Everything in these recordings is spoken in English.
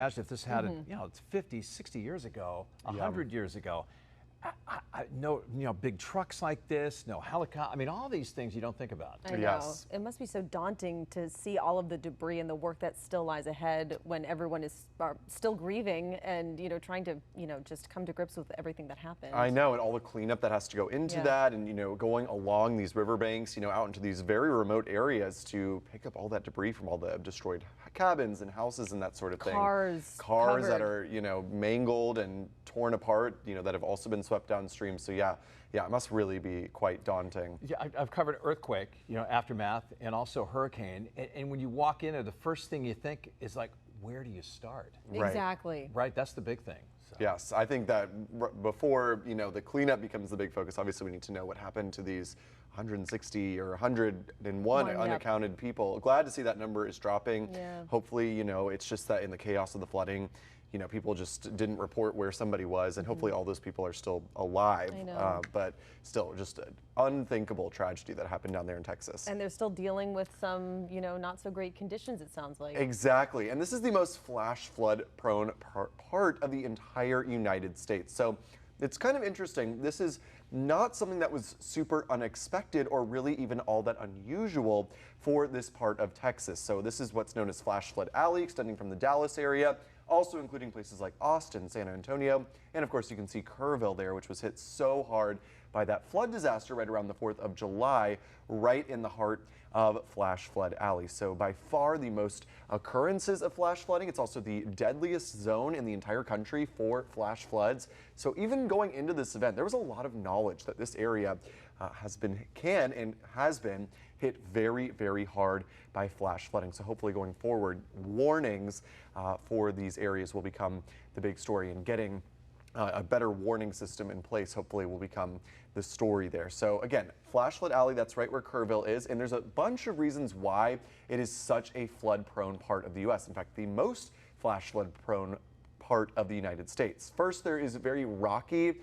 Imagine if this had, it's 50, 60 years ago, 100 years ago. No, big trucks like this, no helicopter. I mean, all these things you don't think about. I know. Yes. It must be so daunting to see all of the debris and the work that still lies ahead when everyone is still grieving and, trying to, just come to grips with everything that happened. I know, and all the cleanup that has to go into that, and, going along these riverbanks, out into these very remote areas to pick up all that debris from all the destroyed cabins and houses and that sort of thing. Cars that are, mangled and torn apart, that have also been swept downstream. So yeah, it must really be quite daunting. Yeah, I've covered earthquake, aftermath, and also hurricane. And when you walk in there, the first thing you think is like, where do you start? Exactly. Right, that's the big thing. So. Yes, I think that before, the cleanup becomes the big focus, obviously we need to know what happened to these 160 or 101 unaccounted people. Glad to see that number is dropping. Yeah. Hopefully, it's just that in the chaos of the flooding, people just didn't report where somebody was, and hopefully all those people are still alive. I know. But still, just an unthinkable tragedy that happened down there in Texas. And they're still dealing with some, not so great conditions, it sounds like. Exactly. And this is the most flash flood prone part of the entire United States. So it's kind of interesting. This is not something that was super unexpected or really even all that unusual for this part of Texas. So this is what's known as Flash Flood Alley, extending from the Dallas area, also including places like Austin, San Antonio, and of course you can see Kerrville there, which was hit so hard by that flood disaster right around the 4th of July, right in the heart of Flash Flood Alley. So by far the most occurrences of flash flooding. It's also the deadliest zone in the entire country for flash floods. So even going into this event, there was a lot of knowledge that this area has been hit very, very hard by flash flooding. So hopefully going forward, warnings for these areas will become the big story, and getting a better warning system in place hopefully will become the story there. So again, Flash Flood Alley, that's right where Kerrville is, and there's a bunch of reasons why it is such a flood prone part of the U.S. In fact, the most flash flood prone part of the United States. First, there is very rocky,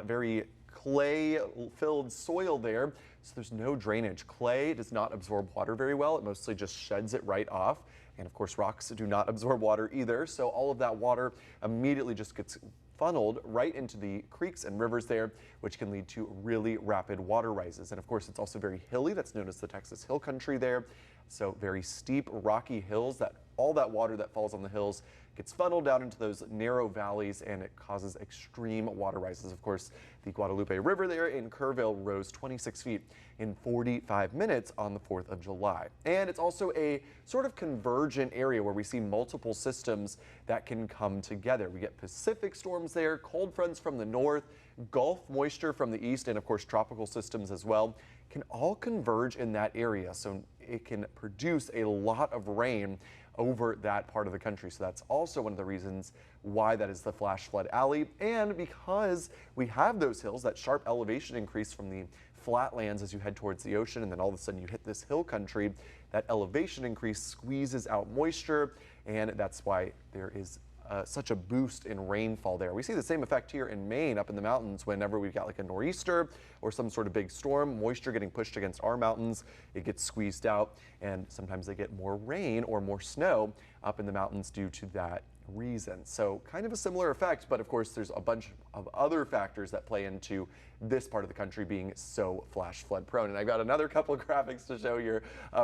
very clay-filled soil there, so there's no drainage. Clay does not absorb water very well. It mostly just sheds it right off. And of course, rocks do not absorb water either, so all of that water immediately just gets funneled right into the creeks and rivers there, which can lead to really rapid water rises. And of course, it's also very hilly. That's known as the Texas Hill Country there. So very steep, rocky hills, that all that water that falls on the hills gets funneled down into those narrow valleys, and it causes extreme water rises. Of course, the Guadalupe River there in Kerrville rose 26 feet in 45 minutes on the 4th of July. And it's also a sort of convergent area where we see multiple systems that can come together. We get Pacific storms there, cold fronts from the north, Gulf moisture from the east, and of course tropical systems as well, can all converge in that area. So it can produce a lot of rain over that part of the country. So that's also one of the reasons why that is the Flash Flood Alley. And because we have those hills, that sharp elevation increase from the flatlands as you head towards the ocean, and then all of a sudden you hit this hill country, that elevation increase squeezes out moisture, and that's why there is such a boost in rainfall there. We see the same effect here in Maine, up in the mountains. Whenever we've got like a nor'easter or some sort of big storm, moisture getting pushed against our mountains, it gets squeezed out, and sometimes they get more rain or more snow up in the mountains due to that reason. So kind of a similar effect, but of course there's a bunch of other factors that play into this part of the country being so flash flood prone. And I've got another couple of graphics to show you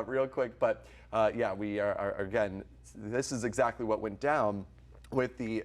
real quick, but yeah, we are again, this is exactly what went down with the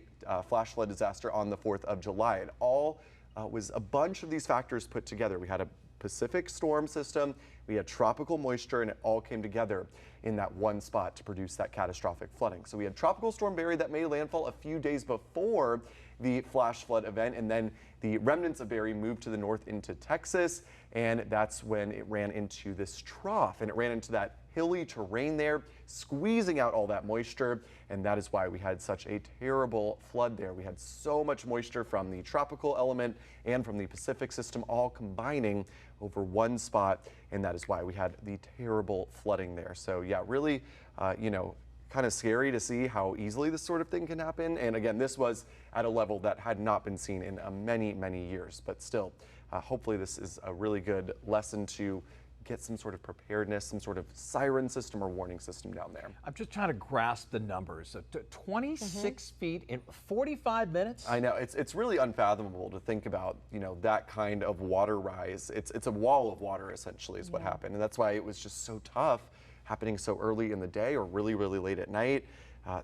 flash flood disaster on the 4th of July. It all was a bunch of these factors put together. We had a Pacific storm system, we had tropical moisture, and it all came together in that one spot to produce that catastrophic flooding. So we had Tropical Storm Barry that made landfall a few days before the flash flood event, and then the remnants of Barry moved to the north into Texas, and that's when it ran into this trough, and it ran into that hilly terrain there, squeezing out all that moisture, and that is why we had such a terrible flood there. We had so much moisture from the tropical element and from the Pacific system all combining over one spot, and that is why we had the terrible flooding there. So yeah, really, kind of scary to see how easily this sort of thing can happen. And again, this was at a level that had not been seen in many, many years, but still, hopefully this is a really good lesson to get some sort of preparedness, some sort of siren system or warning system down there. I'm just trying to grasp the numbers. So 26 feet in 45 minutes? I know, it's really unfathomable to think about, that kind of water rise. It's a wall of water essentially is what happened. And that's why it was just so tough happening so early in the day or really, really late at night.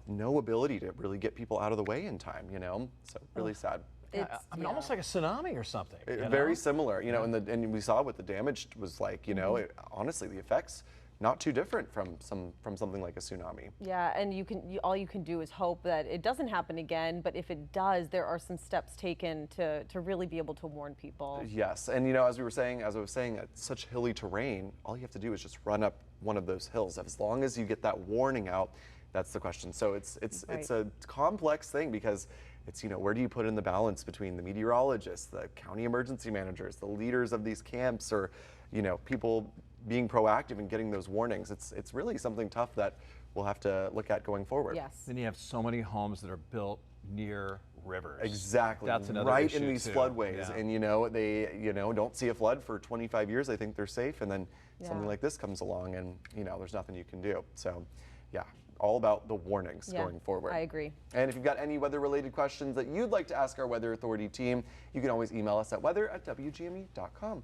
No ability to really get people out of the way in time, so really sad. I mean, almost like a tsunami or something. Very similar, and we saw what the damage was like, honestly, the effects not too different from something like a tsunami. Yeah, and all you can do is hope that it doesn't happen again, but if it does, there are some steps taken to really be able to warn people. Yes, and as I was saying, it's such hilly terrain, all you have to do is just run up one of those hills. As long as you get that warning out, that's the question. So it's a complex thing because it's, where do you put in the balance between the meteorologists, the county emergency managers, the leaders of these camps, or, people being proactive and getting those warnings. It's really something tough that we'll have to look at going forward. Yes. Then you have so many homes that are built near rivers. Exactly. That's another right issue in these too. floodways, Yeah. and they don't see a flood for 25 years. They think they're safe, and then something Yeah. like this comes along, and there's nothing you can do. So, yeah. All about the warnings going forward. I agree. And if you've got any weather-related questions that you'd like to ask our Weather Authority team, you can always email us at weather@wgme.com.